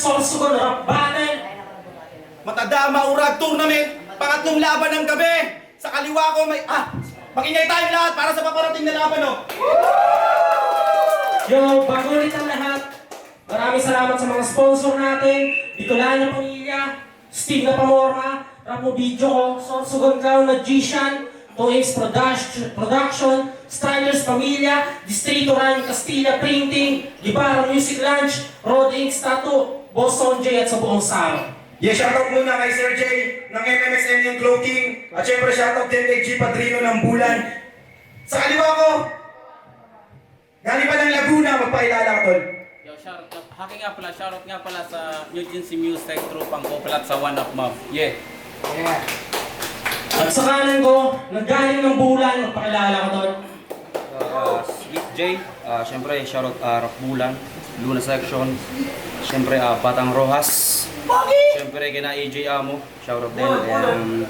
Sorsogon Rap Battle. Matadama Urag Tournament, pangatlong laban ng gabi. Sa kaliwa ko may... Makingay tayong lahat para sa paparating na laban, oh. Yo, bago ulit ang lahat, maraming salamat sa mga sponsor natin. Bitolan na Pamilya, Steve na Pamorma, Rapo Video ko, Sorsogon Clown Magician, Toys Production, Stylers Pamilya, Distrito Rani Castilla Printing, Gibara Music Lounge, Road Inc. Tattoo, Boss Sonjay at sa buong Saro. Yeah, shoutout muna kay Sir J ng MMSN yung clothing. At syempre shoutout din kay G Padrino ng Bulan. Sa kaliwa ko, galing pa ng Laguna, magpailala ka, tol. Yo, shoutout nga pala sa Eugene Music Tropang ko pala sa One Up Mob. Yeah. At sa kanan ko, naggaling ng Bulan, magpakilala ko doon. Sweet J, syempre shoutout Rock Bulan, Luna Section, syempre Batang Rojas, syempre kina AJ Amo, shoutout din, and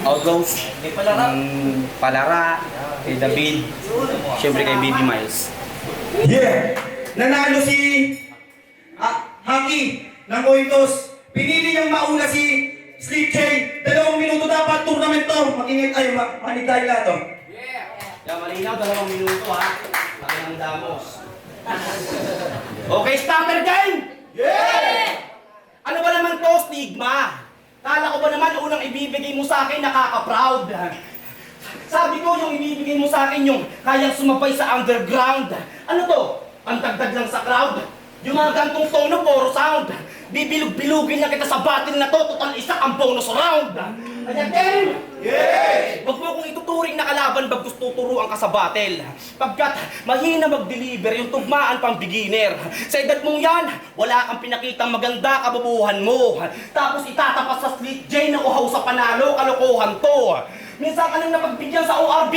Outlaws, Palara, kay David, syempre kay Baby Miles. Yeah! Nanalo si Haki ng Cointos. Pinili niyang mauna si Sleep J. 2 minuto dapat tournament to. Makingay tayo, manig tayo lahat to. Kaya malinaw, 2 minuto ha, laki ng damos. Okay, starter game! Yeah! Ano ba naman to, stigma? Kala ko ba naman unang ibibigay mo sa akin nakaka-proud? Sabi ko yung ibibigay mo sa akin yung kayang sumabay sa underground. Ano to? Ang dagdag lang sa crowd? Yung mga gantong tono, puro sound. Bibilog-bilugin na kita sa battle na to, total isa ang bonus round. Kaya game! Yes! Huwag mo kong ituturing na kalaban pag gusto turuan ka sa battle. Pagkat mahina mag-deliver yung tugmaan pang beginner. Sa edad mong yan, wala kang pinakitang maganda kabubuhan mo. Tapos itatapas sa Street J na uhaw sa panalo, kalokohan to. Minsan ka nang napagbigyan sa ORB.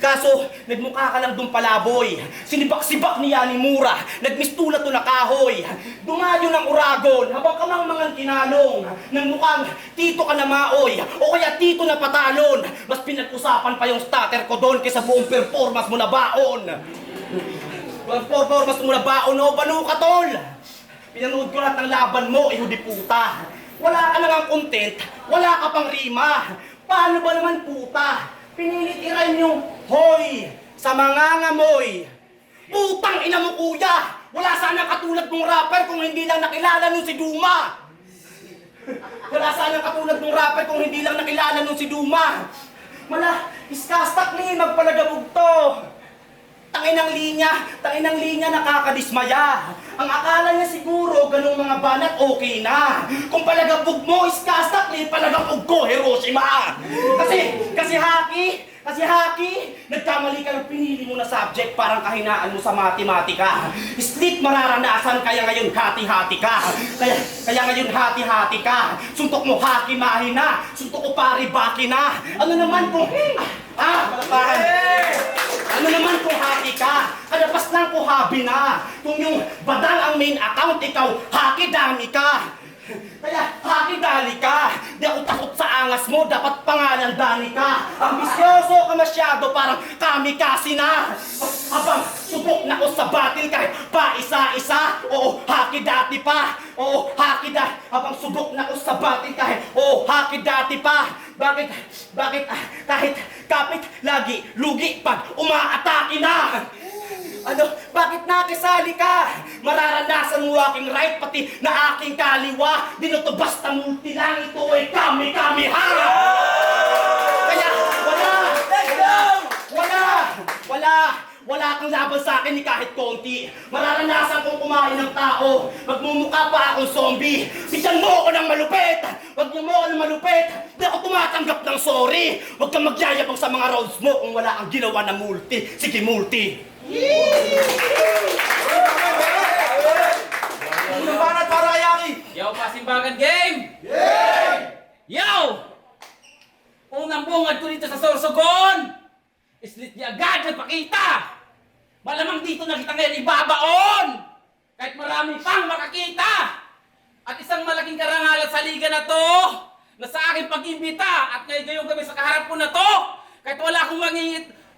Kaso, nagmukha ka lang dun palaboy. Sinibak-sibak ni Yani Mura, nagmistula to na kahoy. Dumayo ng uragon, habang kamang mga kinalong. Nang mukhang tito ka na maoy, o kaya tito na patalon. Mas pinag-usapan pa yung starter ko doon kaysa buong performance mo na baon. Performance mo na baon, o banu ka tol. Pinanood ko lahat ng laban mo, ihudi puta. Wala ka nang content, wala ka pang rima. Paano ba naman puta? Pinilit i-rhyme yung hoy sa mga ngamoy. Putang ina mo kuya! Wala sana katulad mong rapper kung hindi lang nakilala nung si Duma. Wala sana katulad mong rapper kung hindi lang nakilala nung si Duma. Mala, iskastak ni magpalagabog to. Tangin ng linya nakakadismaya. Ang akala niya siguro ganung mga banat okay na. Kung palagabog mo, iskastak ni palagabog ko, Hiroshima. Kasi Haki, nagkamali ka ng pinili mo na subject, parang kahinaan mo sa matematika. Split mararanasan, kaya ngayon hati-hati ka. Kaya ngayon hati-hati ka. Suntok mo Haki mahina, suntok ko pari baki na. Ano naman kung... Palakpakan. Ano naman kung Haki ka? Kadapas lang ko habi na. Kung yung badang ang main account, ikaw Haki dami ka. Kaya Haki dali ka. Di ako takot sa angas mo, dapat pangalan Dani ka. Ambisyoso ka masyado, parang kamikasi na. Habang subok na ko sa battle kahit pa isa-isa. Oo, Haki dati pa. Oo, Haki dati. Habang subok na ko sa battle kahit Haki dati pa. Bakit kahit kapit lagi lugi pag umaatake na? Ano, bakit nakisali ka? Mararanasan mo aking right, pati na aking kaliwa. Di na to basta multi lang, ito ay kami-kami ha! Kaya, wala kang laban sa akin ni kahit konti. Mararanasan kong kumain ng tao. Magmumukha pa akong zombie. Bigyan mo ako ng malupit. Wag niyo mo ako ng malupit. Di ako tumatanggap ng sorry. Huwag kang magyayabang sa mga rounds mo kung wala kang ginawa na multi. Sige, multi. Ano ba na para Yaki? Yo, pasimbagan game! Yo! Unang bungad ko dito sa Sorsogon! Islit niya agad nagpakita! Malamang dito na kita ngayon ibabaon! Kahit marami pang makakita! At isang malaking karangalan sa liga na to na sa aking pag-imbita at ngayong gabi sa kaharap ko na to kahit wala akong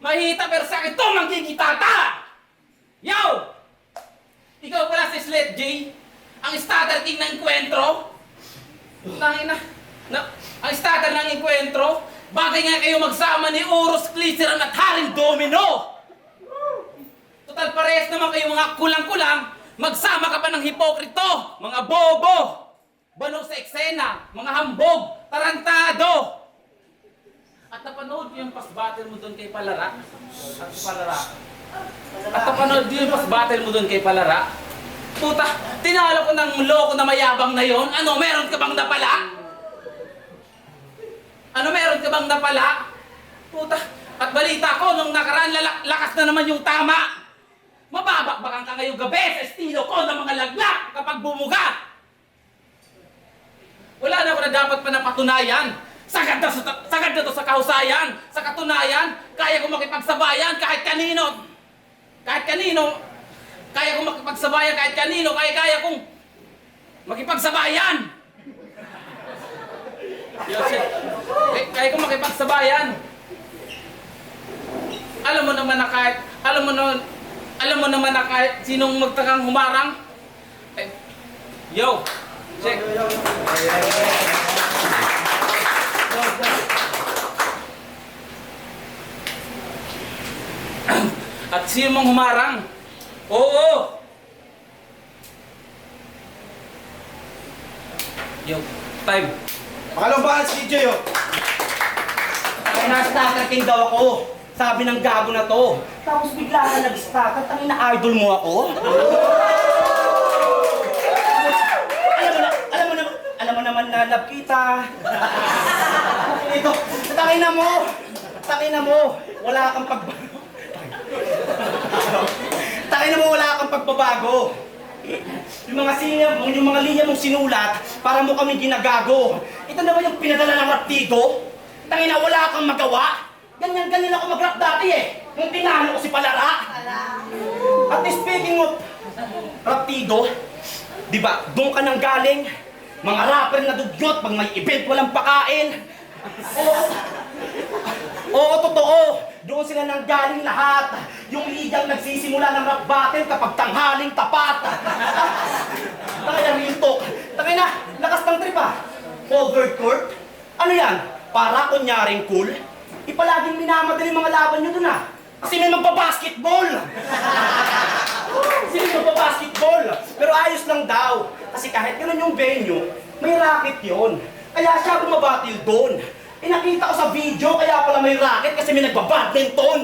mahihita pero sa akin to manggigitata! Yo! Ikaw pala si Slet J. ang starter king ng enkwentro. Tangin na, ang starter ng enkwentro, bagay nga kayo magsama ni Urus, Glycerin at Haring Domino. Total parehas naman kayo mga kulang-kulang, magsama ka pa ng hipokrito, mga bobo, bano sa eksena, mga hambog, tarantado. At napanood ko yung pas-battle mo doon kay Palara. At napanood ko yung pas-battle mo doon kay Palara. Puta, tinalo ko ng loko na mayabang na yon. Ano, meron ka bang napala? Ano, meron ka bang napala? Puta, at balita ko, nung nakaraan lakas na naman yung tama. Mababakbakan ka ngayong gabi sa estilo ko ng mga laglak kapag bumuga. Wala na ako na dapat pa napatunayan. Sagad na to sa kahusayan. Sa katunayan, kaya ko makipagsabayan kahit kanino. Kahit kanino. Kaya kong makipagsabayan kahit kanino. Kaya kong makipagsabayan. Kaya kong makipagsabayan. Alam mo naman na kahit sinong magtakang humarang. Yo, check. At sino mang humarang? Oo! Yo, time. Makalumbahan si DJ, oh. Ay, na-starter king daw ako. Sabi ng gago na to. Tapos bigla ka nag-starter, tangin na idol mo ako. Alam mo naman na love kita. Ito, tangin na mo. Wala kang wala kang pagbabago. Yung mga linya mong sinulat, para mo kami ginagago. Ito na ba yung pinadala ng Raptido? Tangin na wala kang magawa. Ganyan ako mag-rap dati eh. Nung tinalo ko si Palara. At speaking of Raptido, di ba, doon ka nang galing. Mga rapper na dugyot, pag may event walang pakain. Oo, totoo. Doon sila nang galing lahat. Yung ligang nagsisimula ng rap battle kapag tanghaling tapat. Tangina, real talk. Tangina, lakas ng trip ah. Overcourt? Ano yan? Para kunyaring cool? Ipalaging minamadali mga laban nyo dun ah. Sino magbabasketball? Sino magbabasketball? Pero ayos lang daw. Kasi kahit ganun yung venue, may racket yon. Kaya siya bumabatil doon. Nakita ko sa video, kaya pala may racket kasi may nagbabadminton.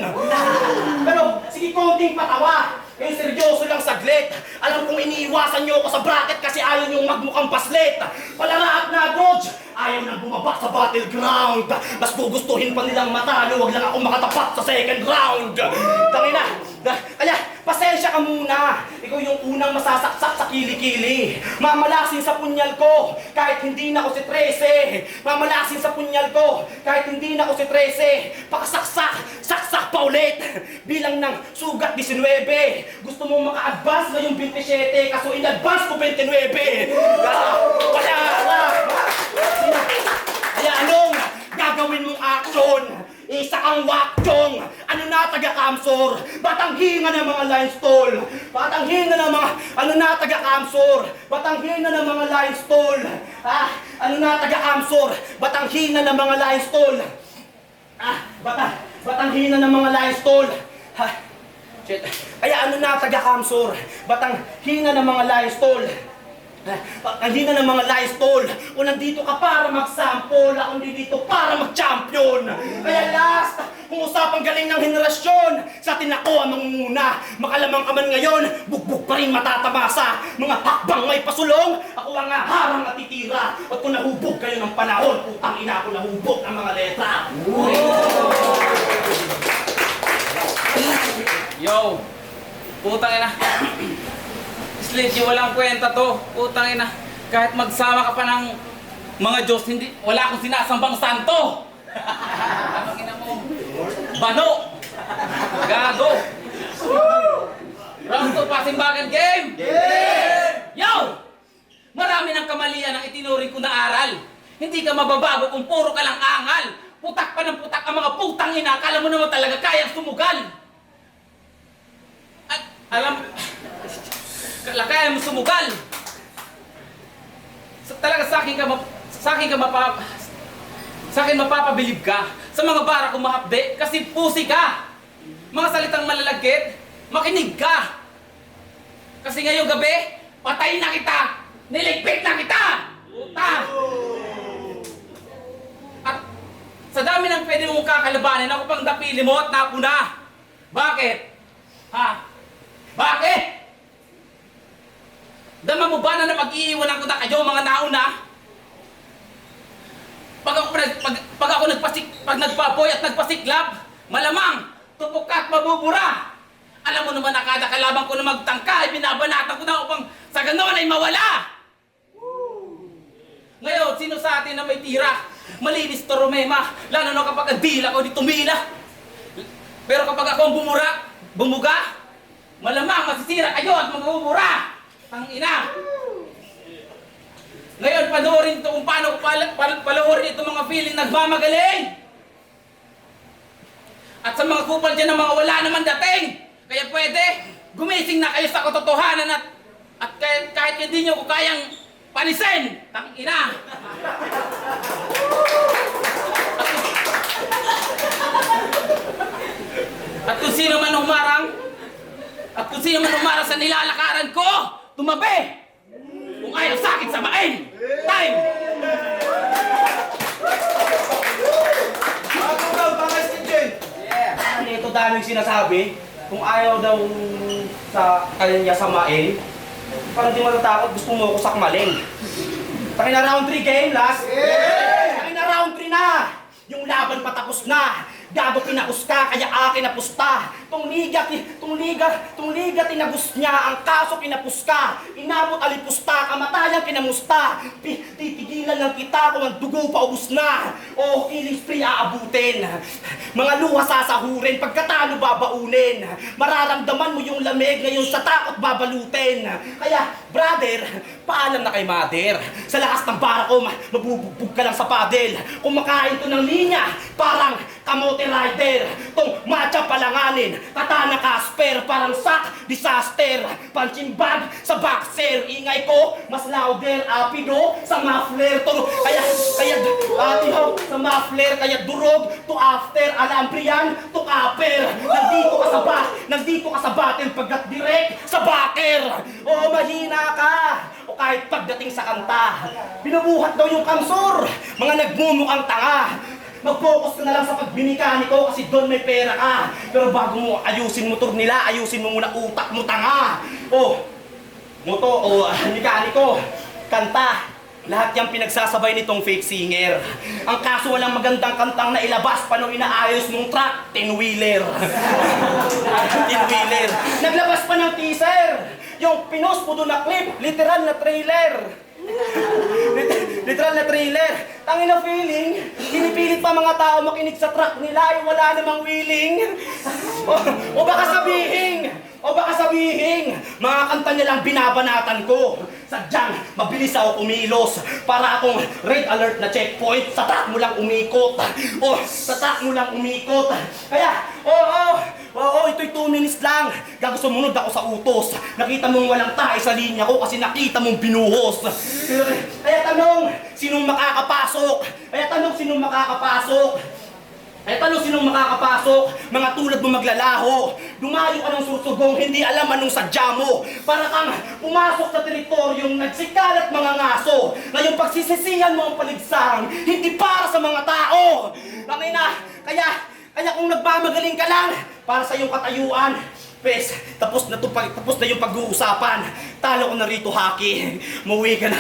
Pero sige, konting patawa. Yung seryoso lang saglit. Alam kong iniiwasan nyo ako sa bracket kasi ayaw nyo magmukhang paslit. Palara at na Dodge, ayaw nang bumaba sa battleground. Mas gugustuhin pa nilang matalo, wag lang ako makatapat sa second round. Tangina, kaya pasensya ka muna. Ikaw yung unang masasaksak sa kilikili. Mamalasin sa punyal ko kahit hindi na ako si 13. Mamalasin sa punyal ko kahit hindi na ako si 13. Pakasaksak, saksak pa ulit. Bilang ng sugat 19. Gusto mo maka-advance ngayong 27, kaso in-advance ko 29. Kaya anong gagawin mong action? Isa kang wakchong! Ano na taga-Kamsor? Batanghinga ng mga line stall! Batanghinga ng mga... Ano na taga-Kamsor? Batanghinga ng mga line stall! Ano na taga-Kamsor? Batanghina ng mga line stall! Batanghina ng mga line stall! Shit. Kaya ano na taga-Kamsor? Batanghina ng mga line stall! Ang hina ng mga lies tol. Kung nandito ka para mag-sample, ako dito para mag-champion. Kaya last, kung usapang galing ng henerasyon, sa atin ako ang mangunguna. Makalamang ka man ngayon, bugbog pa rin matatamasa. Mga hakbang may pasulong, ako ang harang at titira. At kung nahubog kayo ng panahon, putang ina ako nahubog ng mga letra. Yo, putang ina. Legit, walang kwenta to. Putang ina. Kahit magsama ka pa ng mga Diyos, wala akong sinasambang santo. Anong ina mo? Bano! Gago! Round 2, pasimbagan game! Yo! Marami ng kamalian ang itinuring ko na aral. Hindi ka mababago kung puro ka lang angal. Putak pa ng putak ang mga putang ina. Akala mo naman talaga kayang sumugal. At alam... Kaya mo sumugal. Talaga sa akin mapapabilib ka. Sa mga bara kong mahapde, kasi pusi ka. Mga salitang malalagkit, makinig ka. Kasi ngayong gabi, patayin na kita! Niligpit na kita! Puta! At sa dami ng pwede mong kakalabanin, ako pang napili mo at napuna. Bakit? Ha? Bakit? Dama mo ba na mag-iiwanan ko na kayo mga nauna? Pag nagpapoy at nagpasiklab, malamang tupok ka at mabubura. Alam mo naman na kada kalaban ko na magtangka, ay binabanatan ko na upang sa ganon ay mawala. Ngayon, sino sa atin na may tira? Malinis to Romema, lalo na kapag ang dila ko di tumila. Pero kapag ako ang bumuga, malamang masisira kayo at magbubura. Ang ina. Ngayon, panoorin ito kung paano paloorin ito mga feeling nagmamagaling. At sa mga kupal dyan na mga wala naman dating. Kaya pwede, gumising na kayo sa katotohanan at kahit hindi nyo ko kayang panisin. Ang ina. At kung sino man humarang sa nilalakaran ko, tumabi! Kung ayaw sa akin, samain! Time! Ano ito daming sinasabi? Kung ayaw daw sa kanya samain, parang di matatakot, gusto mo ako sakmaling. Takin na round 3 game, last? Takin na round 3 na! Yung laban patapos na! Gago pinakos ka, kaya akin napusta. Tong liga tinagos niya, ang kaso kinapus ka. Inamot alipusta, kamatayang kinamusta. Titigilan lang kita kung ang dugo pa ubus na. O killing spree aabutin. Mga luha sasahurin, pagkatalo babaunin. Mararamdaman mo yung lamig, ngayon sa takot babalutin. Kaya, brother, paalam na kay mother. Sa lakas ng bara ko, mabubugbog ka lang sa paddle. Kung makain to ng linya, parang kamote rider. Tong matcha palanganin, katana Casper, parang sack, disaster. Punching bag sa boxer, ingay ko, mas louder, apido, sa muffler. Kaya atihaw sa muffler, kaya durog, to after, alambriyan, to upper. Nandito ka sa battle, pagkat direct sa backer. O mahina ka, o kahit pagdating sa kanta, binubuhat daw yung kamsor, mga nagmumukhang tanga. Mag-focus ka na lang sa pagbimekaniko kasi doon may pera ka. Pero bago mo ayusin motor nila, ayusin mo muna utak mo, tanga. Mekaniko, kanta. Lahat yung pinagsasabay nitong fake singer. Ang kaso walang magandang kantang na ilabas pa nung inaayos mong track, 10-wheeler. 10-wheeler. Naglabas pa ng teaser. Yung pinost mo doon na clip, literal na trailer. Literal na trailer. Tangin na feeling, pinipilit pa mga tao makinig sa track nila ay wala namang willing. O baka sabihin, mga kanta niya lang binabanatan ko. Sadyang mabilis ako kumilos para akong red alert na checkpoint. Sa track mo lang umikot. Kaya, ito'y 2 minutes lang. Gago sumunod ako sa utos. Nakita mong walang tayo sa linya ko kasi nakita mong binuhos. Kaya tanong, sinong makakapasok? Mga tulad mo maglalaho. Dumayo ka ng sursugong, hindi alam anong sadya mo. Para kang pumasok sa teritoryong nagsikalat mga ngaso. Ngayong pagsisisihan mo ang paligsang, hindi para sa mga tao. Kaya kung nagmamagaling ka lang, para sa iyong katayuan, tapos na yung pag-uusapan. Talo ko na rito, Haki. Muwi ka na,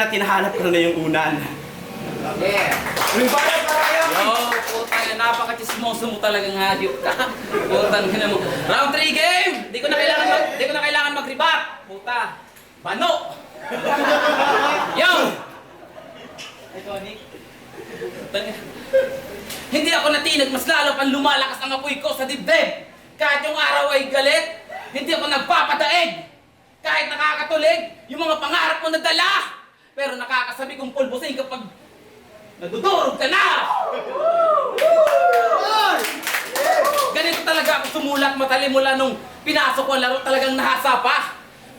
tinahanap ko na yung unan. Yeah. Rimbayan para kayo! Yo, putang, napaka-chismoso mo talagang hayop ka. Putang ina mo. Round 3 game! Di ko na kailangan mag-rebat. Puta. Bano! Yo! Ito, Nick. Hindi ako natinag, mas lalo pang lumalakas ang apoy ko sa dibdib. Kahit yung araw ay galit, hindi ako nagpapadaig. Kahit nakakatulig, yung mga pangarap mo nadala. Pero nakakasabi kong pulbusin kapag nadudurog ka na! Ganito talaga ako sumulat matali mula nung pinasok ko ang laro, talagang nahasa pa.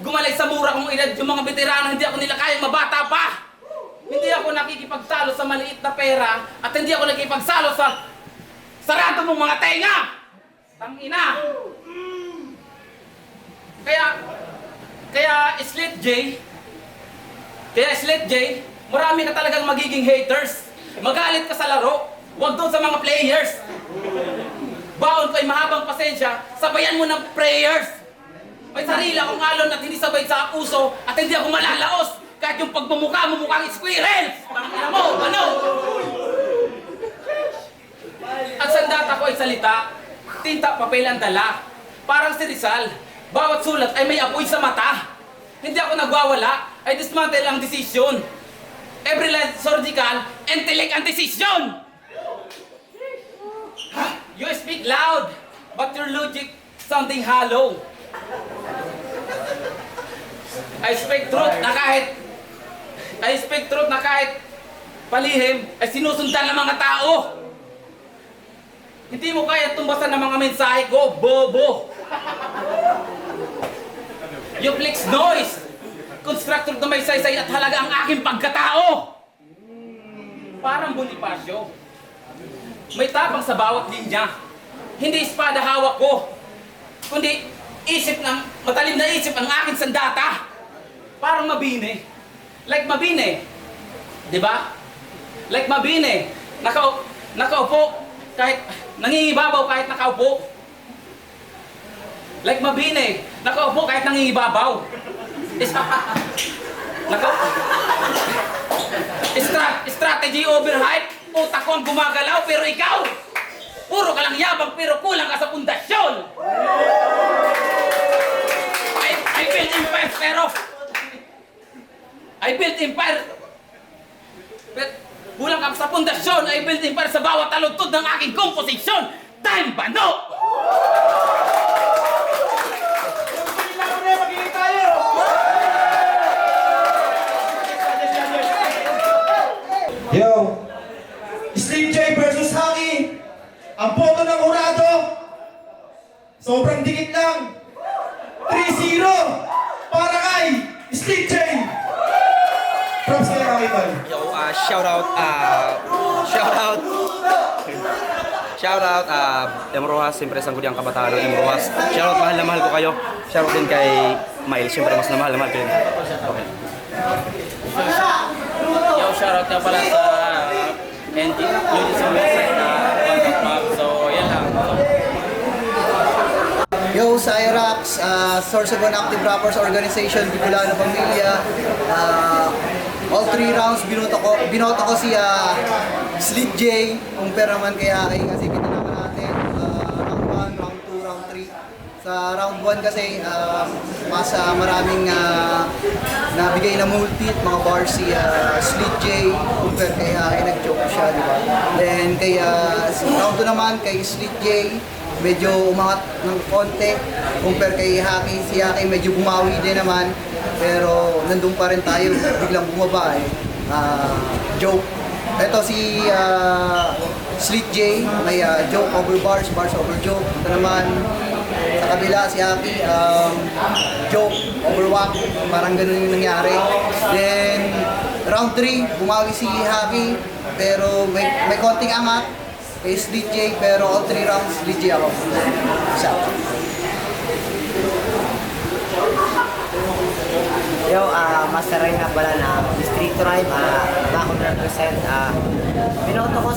Gumalay sa mura kong edad yung mga veterano, hindi ako nila kayang mabata pa. Hindi ako nakikipagsalo sa maliit na pera at hindi ako nakikipagsalo sa sarado mong mga tenga! Tangina! Kaya Slit J, marami ka talagang magiging haters. Magalit ka sa laro, huwag doon sa mga players. Baon ko'y mahabang pasensya, sabayan mo ng prayers. May sarili akong alon at hindi sabay sa uso at hindi ako malalaos. Kahit yung pagmumukha mo mukhang squirrels. Tangina mo, ano? At sandata ko ay salita, tinta, papel ang dala. Parang si Rizal, bawat sulat ay may apoy sa mata. Hindi ako nagwawala, ay dismantle ang desisyon. Every line surgical, intellect ang desisyon. You speak loud, but your logic sounding hollow. I speak truth na kahit palihim ay sinusundan ng mga tao. Hindi mo kaya tumbasan ng mga mensahe ko, bobo. You flex noise. Constructor na may saysay at halaga ang aking pagkatao. Parang Bonifacio. May tapang sa bawat linya. Hindi espada hawak ko, kundi matalim na isip ang aking sandata. Parang Mabini. Like Mabini. Di ba? Like Mabini. Nakaupo kahit nangingibabaw kahit nakaupo. Like Mabini. Nakaupo kahit nangingibabaw. Strategy overhype. Utak ko ang gumagalaw pero ikaw puro ka lang yabang pero kulang ka sa pundasyon. I built empire pero kulang ka sa pundasyon. I built empire sa bawat taludtod ng aking komposisyon. Time bano! Yo! Slim J versus Haki! Ang boto ng Hurado! Sobrang dikit lang! 3-0! Para kay Slim J! Props kay Haki Tol! Yo, shout out, M. Rojas, siyempre sang ang kabataan ng M. Rojas. Shout out, mahal na mahal ko kayo. Shout out din kay Miles, siyempre mas na mahal ko yun. Okay. Yo, shoutout ka pala sa NG, yun sa website na Contact Map. So, yan lang. Yo, Cyrax, Source of an Active Rappers Organization, Bicolano Pamilya. All 3 rounds binoto ko si Slit J, compare naman kaya kasi pinanaman natin round 1, round 2, round 3. Sa round 1 kasi mas maraming nabigay na multi at mga bars si Slit J compare kay nag-joke siya, di ba? Then kay round 2 naman kay Slit J medyo umangat ng konti compare kay Haki. Si Haki medyo bumawi din naman pero nandun pa rin tayo, biglang bumaba joke. Ito si Slit J, may joke over bars, bars over joke. Ito naman sa kabila si Haki, joke over whack, parang ganun yung nangyari. Then round 3, bumawi si Haki pero may konting angat kay Slit J pero all 3 rounds Slit J ako. Isa. Yo, Master Ray nga pala na District Tribe, ako represent. Binoto ko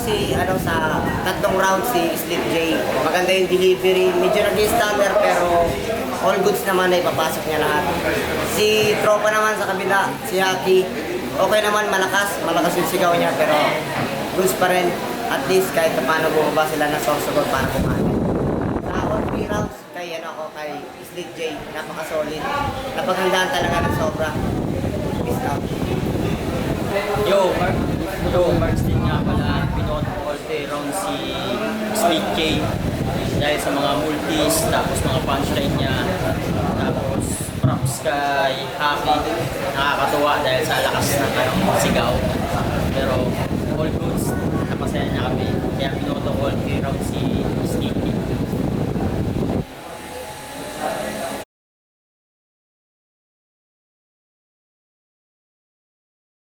sa 3 rounds si Slit J. Maganda yung delivery, medyo nag-stunner pero all goods naman ay papasok niya lahat. Si Tropa naman sa kabila, si Haki, okay naman, malakas yung sigaw niya pero goods pa rin. At least kahit paano bumaba sila ng source para kumain. Sa all 3 rounds, kay Slit J, napaka-solid. Napaghandaan talaga ng sobra. Peace out. Marks din nga pala, pinot all day round si Slit J dahil sa mga multis, tapos mga punchline niya, tapos props kay Haki, nakakatuwa dahil sa lakas ng sigaw. Pero all goods, napasaya niya kami, kaya pinoto all day round si